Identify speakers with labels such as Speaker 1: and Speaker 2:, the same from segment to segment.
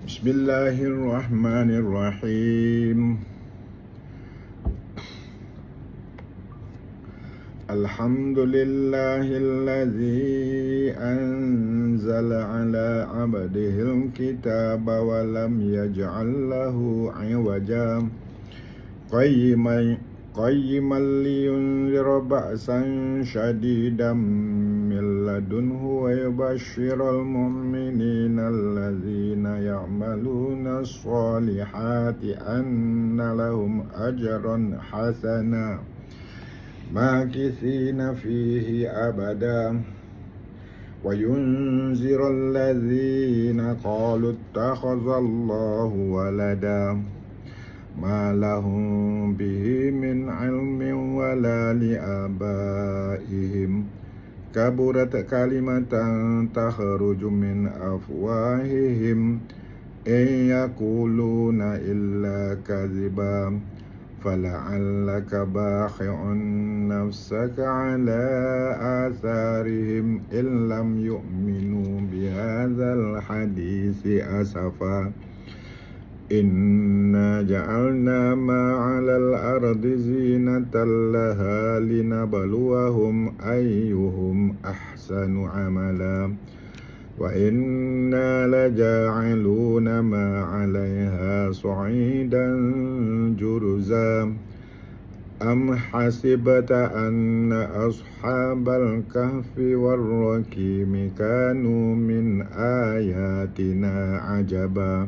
Speaker 1: Bismillahirrahmanirrahim. Alhamdulillahilladzi anzala ala abdihil kitaba wa lam yaj'al lahu 'iwaja qayyiman liyunzira ba'san shadidan min ladunhu wa yubashshiral mu'minina alladzina ya'maluna as-solihati anna lahum ajran hasana makithina fihi abada wa yunzira alladzina qalu ittakhadhallahu walada ma lahum bihi min ilmin wala liabaihim kaburat kalimatan takhruju min afwahihim in yaquluna illa kadhiba fala'allaka bakhi'un nafsaka ala atharihim in lam yu'minu bihadzal hadisi asafa inna ja'alna ma 'alal ardi zinatan laha linabluwahum ayyuhum ahsanu amala wa inna laja'iluna ma 'alaiha su'idan juruza am hasibta anna ashabal kahfi warraqimi kanu min ayatina ajaba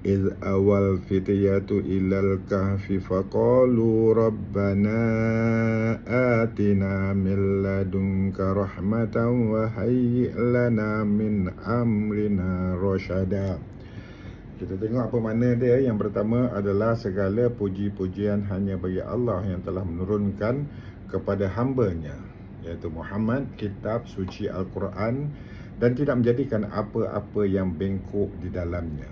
Speaker 1: إذ أوى الفتية إلى الكهف فقالوا ربنا آتنا من لدنك رحمة وهيئ لنا من أمرنا رشدا. Kita tengok apa makna dia. Yang pertama adalah segala puji-pujian hanya bagi Allah yang telah menurunkan kepada hamba-Nya, iaitu Muhammad, kitab suci Al-Quran, dan tidak menjadikan apa-apa yang bengkok di dalamnya.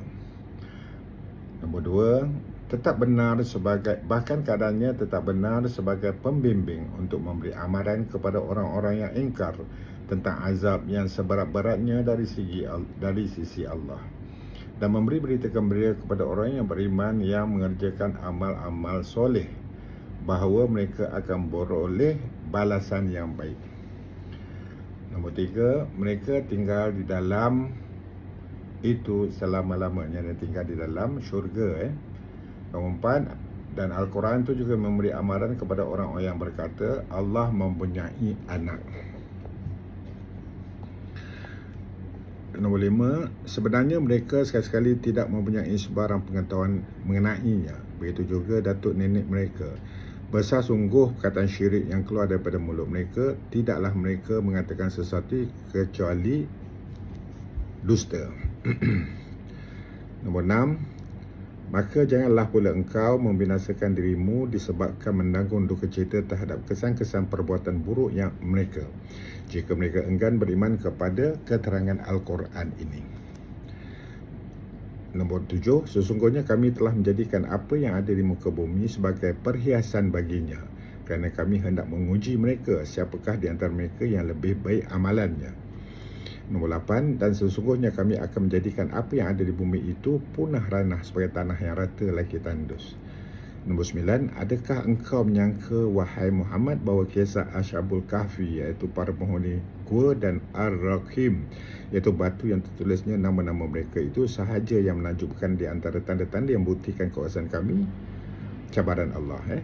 Speaker 1: Nombor dua, tetap benar sebagai, bahkan keadaannya tetap benar sebagai pembimbing untuk memberi amaran kepada orang-orang yang ingkar tentang azab yang seberat-beratnya dari sisi Allah, dan memberi berita gembira kepada orang yang beriman yang mengerjakan amal-amal soleh bahawa mereka akan beroleh balasan yang baik. Nombor tiga, mereka tinggal di dalam itu selama-lamanya, dan tinggal di dalam syurga. Nombor empat, dan Al-Quran itu juga memberi amaran kepada orang-orang yang berkata Allah mempunyai anak. Nombor lima, sebenarnya mereka sekali-sekali tidak mempunyai sebarang pengetahuan mengenainya. Begitu juga datuk nenek mereka. Besar sungguh perkataan syirik yang keluar daripada mulut mereka. Tidaklah mereka mengatakan sesuatu kecuali dusta. Nombor 6, maka janganlah pula engkau membinasakan dirimu disebabkan menanggung duka cita terhadap kesan-kesan perbuatan buruk yang mereka, jika mereka enggan beriman kepada keterangan Al-Quran ini. Nombor 7, sesungguhnya kami telah menjadikan apa yang ada di muka bumi sebagai perhiasan baginya, kerana kami hendak menguji mereka siapakah di antara mereka yang lebih baik amalannya. Nombor 8, dan sesungguhnya kami akan menjadikan apa yang ada di bumi itu punah ranah sebagai tanah yang rata lagi tandus. Nombor 9, adakah engkau menyangka wahai Muhammad bahawa kisah Ashabul Kahfi, iaitu para penghuni gua, dan Ar-Raqim, iaitu batu yang tertulisnya nama-nama mereka, itu sahaja yang menakjubkan di antara tanda-tanda yang membuktikan kuasaan kami, cabaran Allah.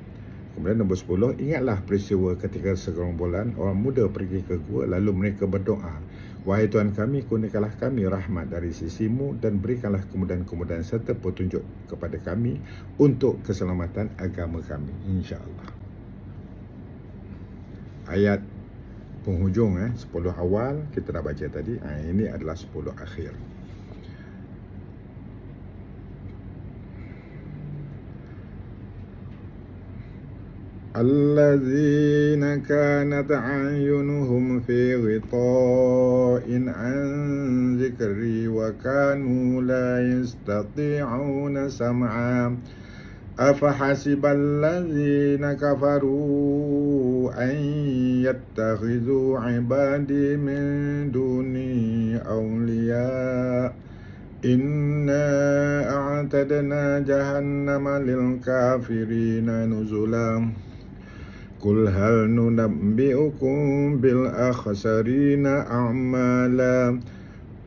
Speaker 1: Kemudian nombor 10, ingatlah peristiwa ketika segerombolan orang muda pergi ke gua, lalu mereka berdoa, wahai Tuhan kami, kurniakanlah kami rahmat dari sisimu dan berikanlah kemudahan-kemudahan serta petunjuk kepada kami untuk keselamatan agama kami, insya-Allah. Ayat penghujung 10 awal kita dah baca tadi. Ini adalah 10 akhir. الذين كانت أعينهم في غطاء عن ذكري وكانوا لا يستطيعون سمعا أفحسب الذين كفروا أن يتخذوا عبادي من دوني أولياء Inna a'tadna jahannama lil kafirina nuzula. Qul hal nunabbi'ukum bil akhsarina a'mala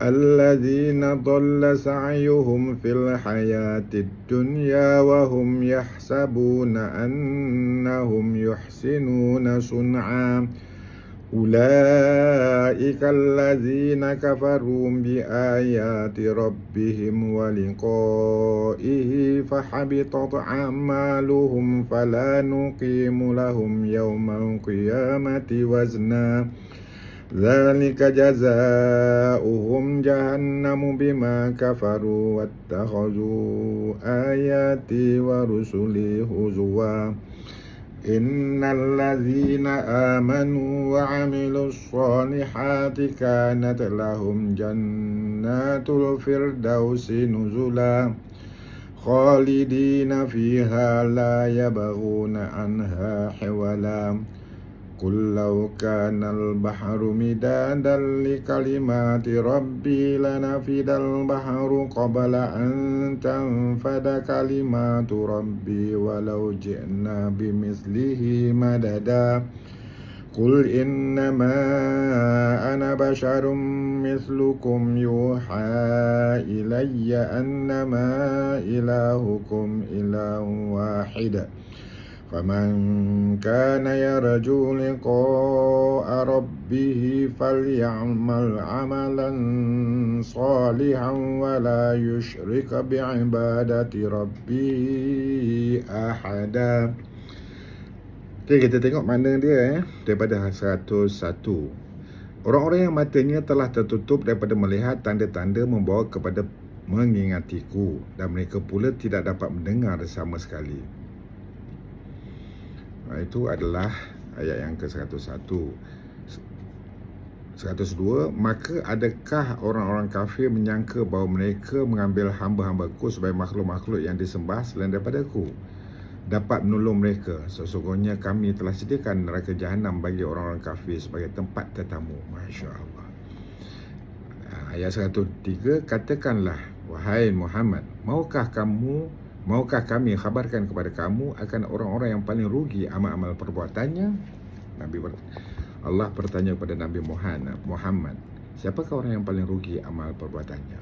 Speaker 1: alladzina dhalla sa'yuhum fil hayatid dunya wa hum yahsabuna annahum yuhsinuna sun'a. Ulaika alladzina kafaru bi ayati rabbihim wa liqa'ihi fahabitat a'maluhum fala nuqimu lahum yawmal qiyamati wazna. Dzalika jazaa'uhum jahannamu bima kafaru wattakhadhu ayati wa rusuli huzwa. Innal ladzina amanu wa 'amilus solihati kanat lahum jannatul firdausi nuzula khalidina fiha la yabghuna anha hiwala. Qul law kana al-bahru midadan li kalimati rabbi lanafidal bahru qabla an tanfada kalimatu rabbi walau ji'na bimithlihi madada. Qul innama ana basharum mithlukum yuha ilayya annama ilahukum ilahun wahid. Faman kana yarju liqa'a rabbih falyamal 'amalan salihan wa la yusyrik bi'ibadati rabbih ahada. Okay, kita tengok mana dia daripada 101. Orang-orang yang matanya telah tertutup daripada melihat tanda-tanda membawa kepada mengingatiku, dan mereka pula tidak dapat mendengar sama sekali. Itu adalah ayat yang ke-101. 102, maka adakah orang-orang kafir menyangka bahawa mereka mengambil hamba-hambaku sebagai makhluk-makhluk yang disembah selain daripada aku dapat menolong mereka? Sesungguhnya kami telah sediakan neraka jahanam bagi orang-orang kafir sebagai tempat tetamu. Masya Allah. Ayat 103, katakanlah wahai Muhammad, maukah kami khabarkan kepada kamu akan orang-orang yang paling rugi amal-amal perbuatannya? Allah bertanya kepada Nabi Muhammad, siapakah orang yang paling rugi amal perbuatannya?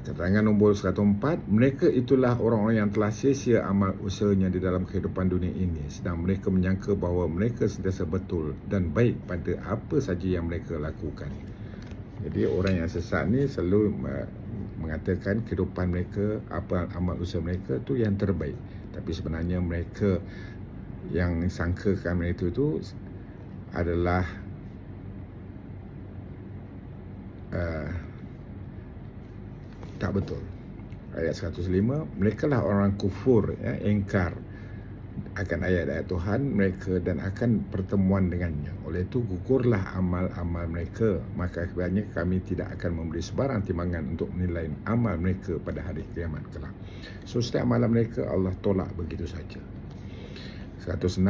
Speaker 1: Keterangan nombor 104, mereka itulah orang-orang yang telah sia-sia amal usahanya di dalam kehidupan dunia ini, sedang mereka menyangka bahawa mereka sentiasa betul dan baik pada apa saja yang mereka lakukan. Jadi orang yang sesat ni selalu mengatakan kehidupan mereka, apa amal usaha mereka tu yang terbaik, tapi sebenarnya mereka yang sangkakan mereka itu adalah tak betul. Ayat 105, mereka lah orang kufur, engkar akan ayat-ayat Tuhan mereka dan akan pertemuan dengannya. Oleh itu gugurlah amal-amal mereka, maka akibatnya kami tidak akan memberi sebarang timbangan untuk menilai amal mereka pada hari kiamat kelak. So setiap amalan mereka Allah tolak begitu saja. 106,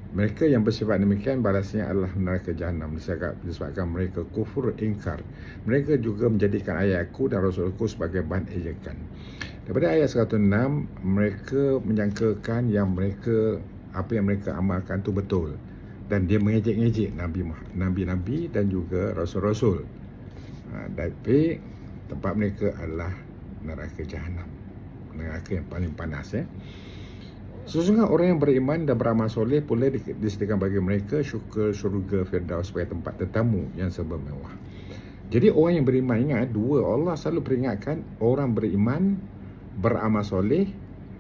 Speaker 1: mereka yang bersifat demikian balasnya adalah neraka jahanam disebabkan mereka kufur ingkar. Mereka juga menjadikan ayatku dan rasulku sebagai bahan ejekan. Daripada ayat 106, mereka menyangkakan yang apa yang mereka amalkan itu betul, dan dia mengejek-ngejek nabi-nabi dan juga rasul-rasul. Tapi tempat mereka adalah neraka jahanam, neraka yang paling panas. Sesungguhnya orang yang beriman dan beramal soleh pula disediakan bagi mereka syurga Firdaus sebagai tempat tetamu yang serba mewah. Jadi orang yang beriman, ingat dua, Allah selalu peringatkan orang beriman, beramal soleh,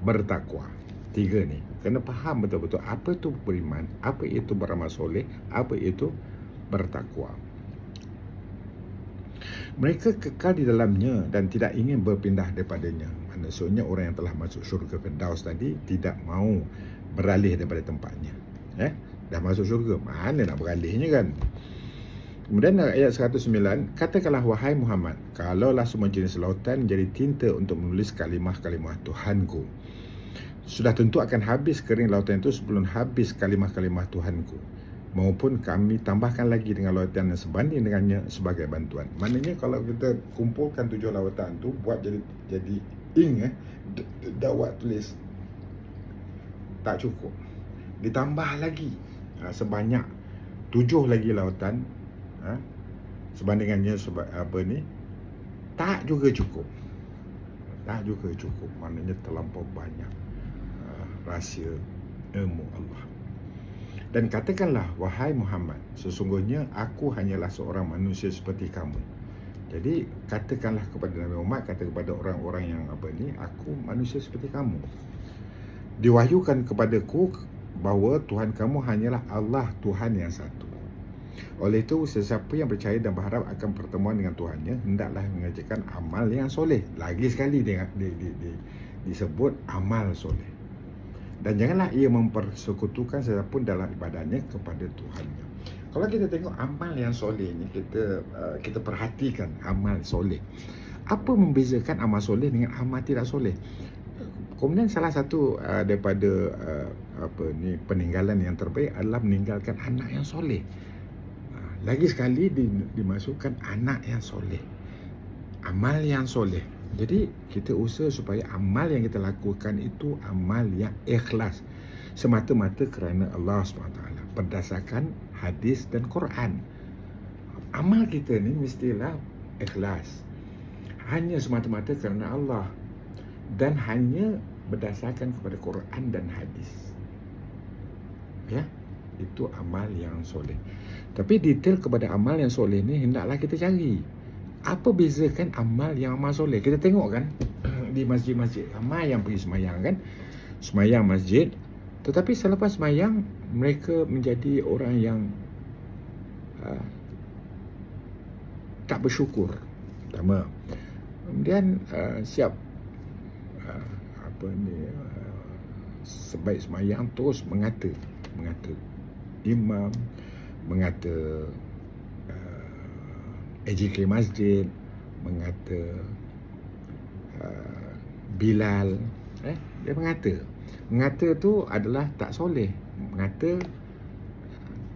Speaker 1: bertakwa. Tiga ni kena faham betul-betul apa itu beriman, apa itu beramal soleh, apa itu bertakwa. Mereka kekal di dalamnya dan tidak ingin berpindah daripadanya. Maksudnya orang yang telah masuk syurga Firdaus tadi tidak mau beralih daripada tempatnya. Dah masuk syurga, mana nak beralihnya kan? Kemudian ayat 109, katakanlah wahai Muhammad, kalaulah semua jenis lautan menjadi tinta untuk menulis kalimah-kalimah Tuhanku, sudah tentu akan habis kering lautan itu sebelum habis kalimah-kalimah Tuhanku. maupun kami tambahkan lagi dengan lawatan yang sebanding dengannya sebagai bantuan. Maknanya kalau kita kumpulkan 7 lawatan tu buat jadi dakwah tulis tak cukup. Ditambah lagi sebanyak 7 lagi lawatan sebandingannya tak juga cukup. Tak juga cukup. Maknanya terlampau banyak rahsia ilmu Allah. Dan katakanlah, wahai Muhammad, sesungguhnya aku hanyalah seorang manusia seperti kamu. Jadi katakanlah kepada Nabi Muhammad, kata kepada orang-orang yang aku manusia seperti kamu. Diwahyukan kepadaku bahawa Tuhan kamu hanyalah Allah, Tuhan yang satu. Oleh itu, sesiapa yang percaya dan berharap akan pertemuan dengan Tuhannya, hendaklah mengerjakan amal yang soleh. Lagi sekali disebut amal soleh. Dan janganlah ia mempersekutukan siapapun dalam ibadahnya kepada Tuhannya. Kalau kita tengok amal yang soleh ni, kita perhatikan amal soleh. Apa membezakan amal soleh dengan amal tidak soleh? Kemudian salah satu daripada peninggalan yang terbaik adalah meninggalkan anak yang soleh. Lagi sekali dimasukkan anak yang soleh, amal yang soleh. Jadi kita usaha supaya amal yang kita lakukan itu amal yang ikhlas, semata-mata kerana Allah SWT, berdasarkan hadis dan Quran. Amal kita ni mestilah ikhlas, hanya semata-mata kerana Allah, dan hanya berdasarkan kepada Quran dan hadis. Ya, itu amal yang soleh. Tapi detail kepada amal yang soleh ni hendaklah kita cari. Apa bezakan amal yang amal soleh? Kita tengok kan di masjid-masjid, ramai yang pergi semayang kan, semayang masjid, tetapi selepas semayang mereka menjadi orang yang tak bersyukur. Pertama, kemudian siap sebaik semayang terus mengata imam, mengata AJK masjid, mengata Bilal, dia mengata tu adalah tak soleh. Mengata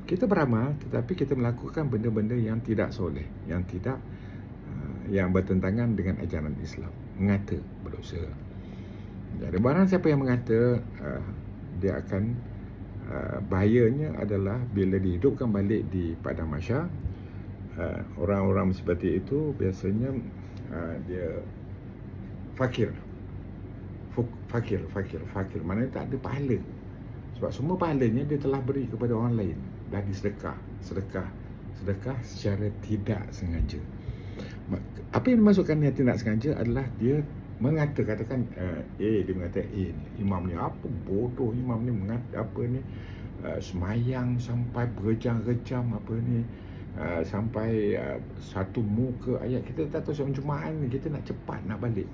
Speaker 1: kita beramal tetapi kita melakukan benda-benda yang tidak soleh, yang tidak yang bertentangan dengan ajaran Islam. Mengata berdosa. Jadi barang siapa yang mengata, dia akan bahayanya adalah bila dihidupkan balik di padang mahsyar, orang-orang seperti itu biasanya dia fakir, maknanya tak ada pahala. Sebab semua pahalanya dia telah beri kepada orang lain, dah disedekah secara tidak sengaja. Apa yang dimasukkan yang tidak sengaja adalah dia mengata, katakan dia mengata imam ni apa bodoh, imam ni mengata semayang sampai berjam-jam sampai satu muka ayat kita tak tahu sebab Jumaat ni kita nak cepat nak balik.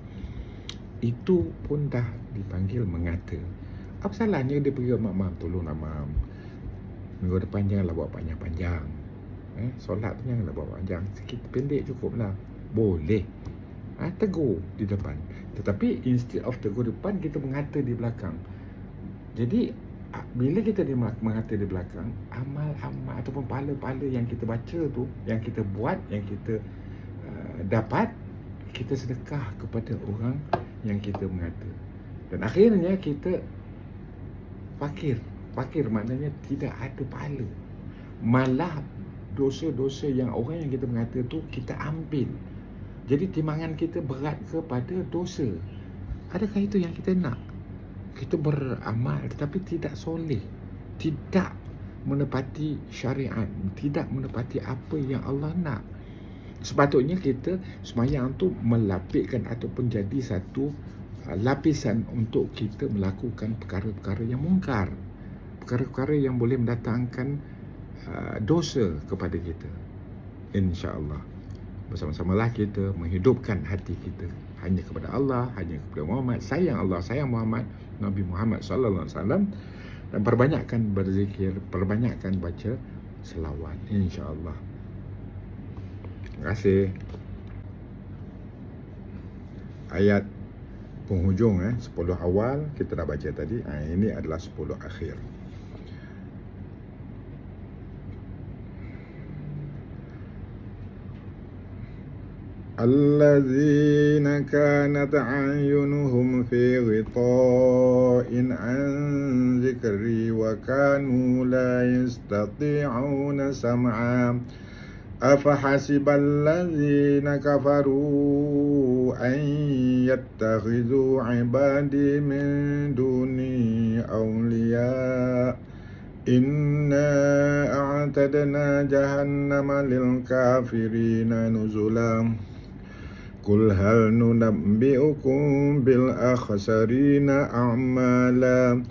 Speaker 1: Itu pun dah dipanggil mengata. Apa salahnya dia pergi mak tolong mam, minggu depan janganlah buat panjang-panjang, solat tu janganlah buat panjang, sikit pendek cukuplah. Boleh tegur di depan, tetapi instead of tegur di depan, kita mengata di belakang. Jadi bila kita mengata di belakang, amal-amal ataupun pahala-pahala yang kita baca tu, yang kita buat, yang kita dapat, kita sedekah kepada orang yang kita mengata. Dan akhirnya kita fakir maknanya tidak ada pahala. Malah dosa-dosa yang orang yang kita mengata tu kita ambil. Jadi timbangan kita berat kepada dosa. Adakah itu yang kita nak? Kita beramal tetapi tidak soleh, tidak menepati syariat, tidak menepati apa yang Allah nak. Sepatutnya kita semayang tu melapikkan ataupun jadi satu lapisan untuk kita melakukan perkara-perkara yang mungkar, perkara-perkara yang boleh mendatangkan dosa kepada kita. InsyaAllah bersama-samalah kita menghidupkan hati kita hanya kepada Allah, hanya kepada Muhammad, sayang Allah, sayang Muhammad, Nabi Muhammad sallallahu alaihi wasallam, dan perbanyakkan berzikir, perbanyakkan baca selawat, insya-Allah. Terima kasih. Ayat penghujung 10 awal kita dah baca tadi. Ini adalah 10 akhir. الذين كانت أعينهم في غطاء عن ذكري وكانوا لا يستطيعون سمعا أفحسب الذين كفروا أن يتخذوا عبادي من دوني أولياء إنا أعتدنا جهنم للكافرين نزلا قل هل ننبئكم بالأخسرين أعمالا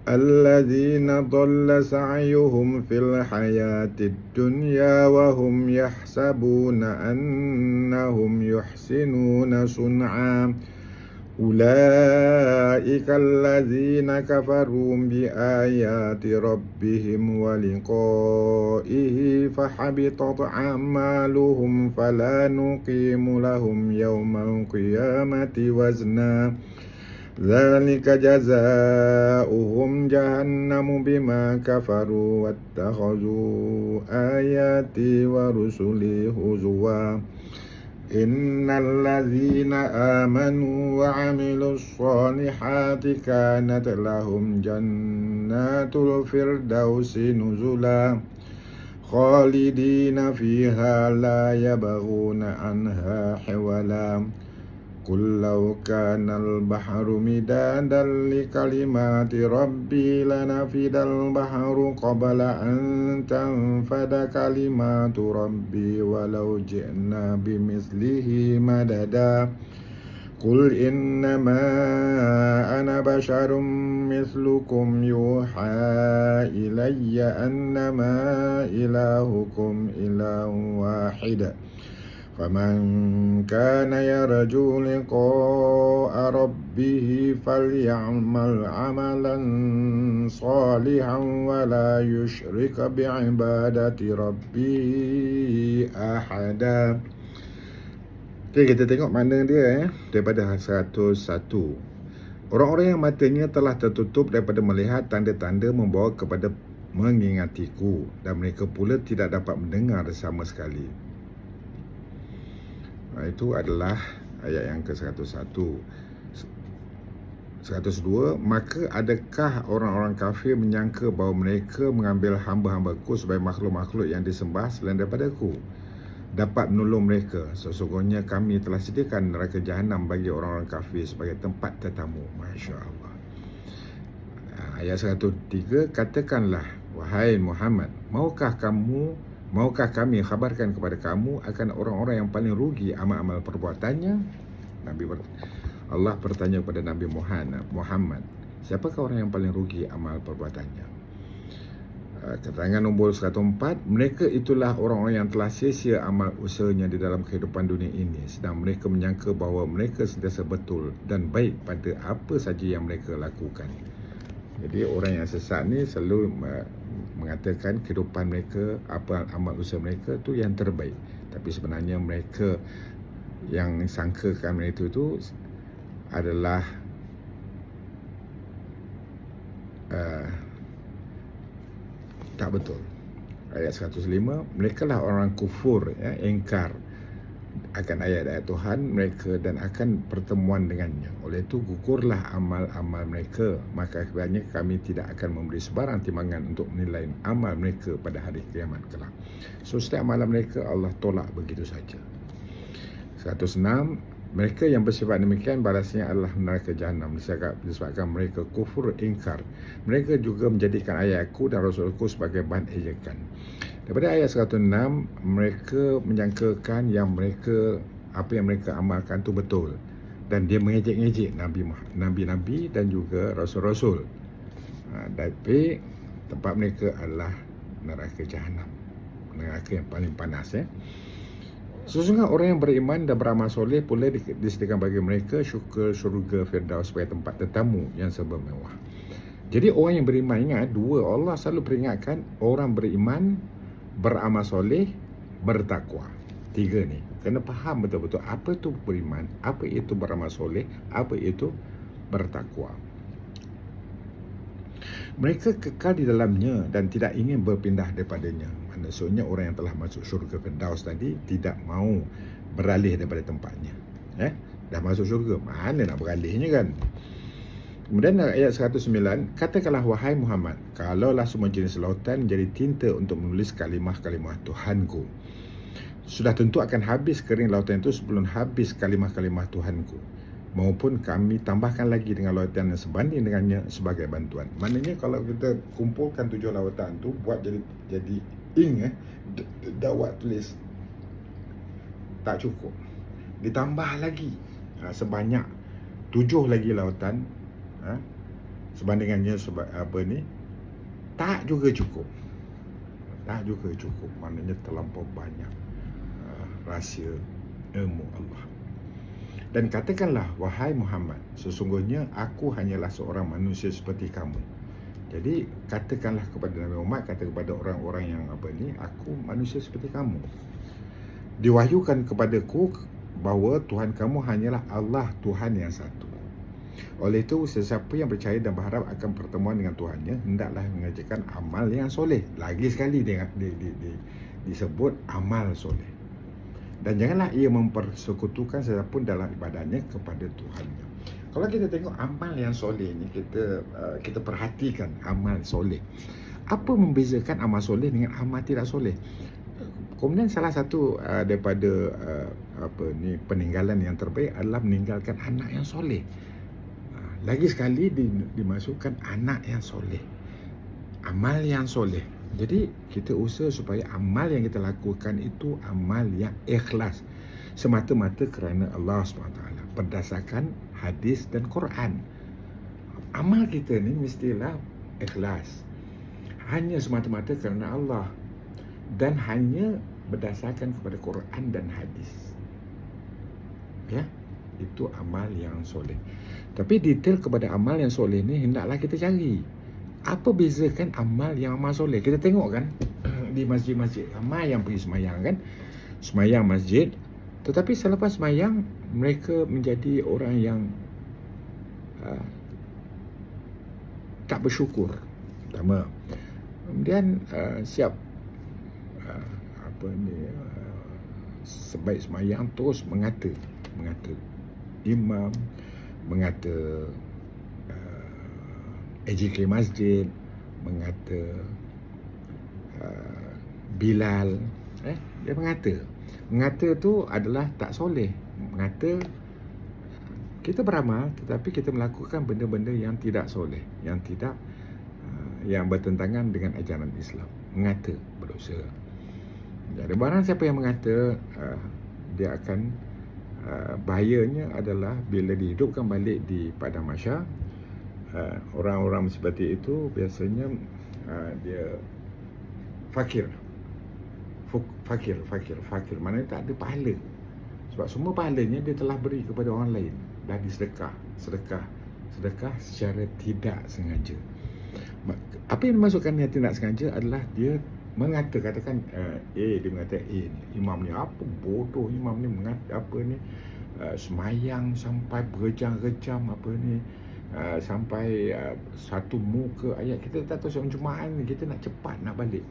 Speaker 1: الذين ضل سعيهم في الحياة الدنيا وهم يحسبون أنهم يحسنون صنعا أولئك الذين كفروا بآيات ربهم ولقائه فحبطت أعمالهم فلا نقيم لهم يوم القيامة وزنا ذلك جزاؤهم جهنم بما كفروا واتخذوا آياتي ورسلي هزوا إن الذين آمنوا وعملوا الصالحات كانت لهم جنات الفردوس نزلا خالدين فيها لا يبغون عنها حولا قل لو كان البحر مدادا لكلمات ربي لنفد البحر قبل أن تنفد كلمات ربي ولو جئنا بمثله مددا قل إنما أنا بشر مثلكم يوحى إلي أنما إلهكم إله واحد فمن كان يرجو لقاء ربه فليعمل عملا صالحا ولا يشرك بعبادة ربه أحدا. Okay, kita tengok mana dia daripada 101. Orang-orang yang matanya telah tertutup daripada melihat tanda-tanda membawa kepada mengingatiku dan mereka pula tidak dapat mendengar sama sekali. Itu adalah ayat yang ke-101. 102, maka adakah orang-orang kafir menyangka bahawa mereka mengambil hamba-hambaku sebagai makhluk-makhluk yang disembah selain daripadaku dapat menolong mereka? Sesungguhnya kami telah sediakan neraka jahanam bagi orang-orang kafir sebagai tempat tetamu. Masya Allah. Ayat 103, katakanlah wahai Muhammad, maukah kami khabarkan kepada kamu akan orang-orang yang paling rugi amal-amal perbuatannya? Allah bertanya kepada Nabi Muhammad, siapakah orang yang paling rugi amal perbuatannya? Keterangan nombor 104, mereka itulah orang-orang yang telah sia-sia amal usahanya di dalam kehidupan dunia ini, sedang mereka menyangka bahawa mereka sentiasa betul dan baik pada apa saja yang mereka lakukan. Jadi orang yang sesat ni selalu mengatakan kehidupan mereka, apa amal usaha mereka tu yang terbaik. Tapi sebenarnya mereka yang sangkakan mereka itu adalah tak betul. Ayat 105, mereka lah orang kufur, engkar akan ayat-ayat Tuhan mereka dan akan pertemuan dengannya. Oleh itu gugurlah amal-amal mereka, maka akibatnya kami tidak akan memberi sebarang timbangan untuk menilai amal mereka pada hari kiamat kelak. So setiap amalan mereka Allah tolak begitu saja. 106, mereka yang bersifat demikian balasnya adalah neraka jahanam disebabkan mereka kufur ingkar. Mereka juga menjadikan ayatku dan rasulku sebagai bahan ejekan. Daripada ayat 106, mereka menyangkakan yang apa yang mereka amalkan tu betul, dan dia mengejek-ngejek nabi-nabi dan juga rasul-rasul. Tapi tempat mereka adalah neraka jahanam, neraka yang paling panas. Sesungguhnya orang yang beriman dan beramal soleh pula disediakan bagi mereka syurga Firdaus sebagai tempat tetamu yang serba mewah. Jadi orang yang beriman, ingat dua, Allah selalu peringatkan orang beriman, beramal soleh, bertakwa. Tiga ni kena faham betul-betul apa itu beriman, apa itu beramal soleh, apa itu bertakwa. Mereka kekal di dalamnya dan tidak ingin berpindah daripadanya. Maksudnya orang yang telah masuk syurga Firdaus tadi tidak mau beralih daripada tempatnya. Dah masuk syurga, mana nak beralihnya kan? Kemudian ayat 109, katakanlah wahai Muhammad, kalaulah semua jenis lautan menjadi tinta untuk menulis kalimah-kalimah Tuhanku, sudah tentu akan habis kering lautan itu sebelum habis kalimah-kalimah Tuhanku, maupun kami tambahkan lagi dengan lautan yang sebanding dengannya sebagai bantuan. Maknanya kalau kita kumpulkan 7 lautan tu buat jadi ink, dakwah tulis, tak cukup. Ditambah lagi sebanyak 7 lagi lautan, sebandingannya tak juga cukup. Maknanya terlampau banyak rahsia ilmu Allah. Dan katakanlah wahai Muhammad, sesungguhnya aku hanyalah seorang manusia seperti kamu. Jadi katakanlah kepada Nabi Muhammad, kata kepada orang-orang yang aku manusia seperti kamu. Diwahyukan kepadaku bahawa Tuhan kamu hanyalah Allah, Tuhan yang satu. Oleh itu, sesiapa yang percaya dan berharap akan pertemuan dengan Tuhannya, hendaklah mengerjakan amal yang soleh. Lagi sekali disebut amal soleh. Dan janganlah ia mempersekutukan sesiapapun dalam ibadahnya kepada Tuhannya. Kalau kita tengok amal yang soleh ni, kita perhatikan amal soleh. Apa membezakan amal soleh dengan amal tidak soleh? Kemudian salah satu daripada peninggalan yang terbaik adalah meninggalkan anak yang soleh. Lagi sekali dimasukkan anak yang soleh, amal yang soleh. Jadi kita usaha supaya amal yang kita lakukan itu amal yang ikhlas, semata-mata kerana Allah SWT, berdasarkan hadis dan Quran. Amal kita ni mestilah ikhlas, hanya semata-mata kerana Allah, dan hanya berdasarkan kepada Quran dan hadis. Itu amal yang soleh. Tapi detail kepada amal yang soleh ni hendaklah kita cari. Apa bezakan amal yang amal soleh? Kita tengok kan di masjid-masjid, ramai yang pergi semayang kan, semayang masjid, tetapi selepas semayang mereka menjadi orang yang tak bersyukur. Pertama. Kemudian siap sebaik semayang terus mengata imam, mengata AJK masjid, mengata Bilal, dia mengata tu adalah tak soleh. Mengata kita beramal tetapi kita melakukan benda-benda yang tidak soleh, yang bertentangan dengan ajaran Islam. Mengata berdosa. Jadi barang siapa yang mengata, dia akan bahayanya adalah bila dihidupkan balik di padang mahsyar, orang-orang seperti itu biasanya dia fakir, maknanya tak ada pahala. Sebab semua pahalanya dia telah beri kepada orang lain, dah disedekah secara tidak sengaja. Apa yang dimasukkan yang tidak sengaja adalah dia mengata, katakan dia mengata ni, imam ni apa bodoh, imam ni mengata apa ni, semayang sampai berjam-jam sampai satu muka ayat kita tak tahu sebab Jumaat ni kita nak cepat nak balik.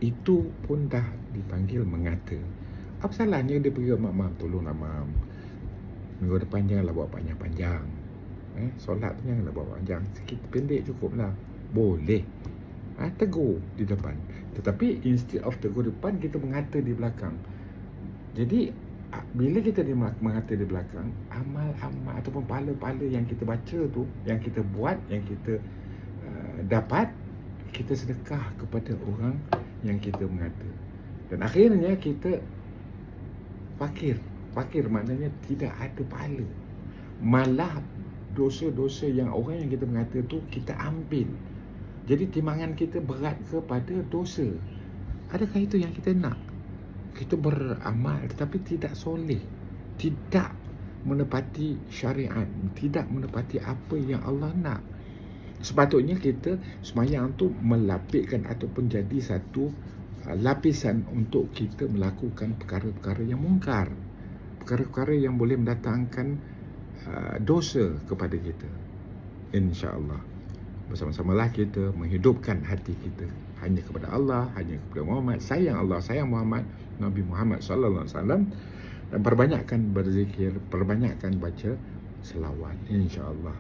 Speaker 1: Itu pun dah dipanggil mengata. Apa salahnya dia pergi mam, tolonglah mam, minggu depan janganlah buat panjang-panjang, solat tu janganlah buat panjang, sikit pendek cukuplah. Boleh tegur di depan, tetapi instead of tegur di depan, kita mengata di belakang. Jadi bila kita mengata di belakang, amal-amal ataupun pahala-pahala yang kita baca tu, yang kita buat, yang kita dapat, kita sedekah kepada orang yang kita mengata, dan akhirnya kita fakir maknanya tidak ada pahala. Malah dosa-dosa yang orang yang kita mengata tu kita ambil. Jadi timbangan kita berat kepada dosa. Adakah itu yang kita nak? Kita beramal tetapi tidak soleh, tidak menepati syariat, tidak menepati apa yang Allah nak. Sepatutnya kita semayang tu melapikkan ataupun jadi satu lapisan untuk kita melakukan perkara-perkara yang mungkar, perkara-perkara yang boleh mendatangkan dosa kepada kita. InsyaAllah bersama-samalah kita menghidupkan hati kita hanya kepada Allah, hanya kepada Muhammad, sayang Allah, sayang Muhammad, Nabi Muhammad sallallahu alaihi wasallam, Dan perbanyakkan berzikir, perbanyakkan baca selawat, insya-Allah.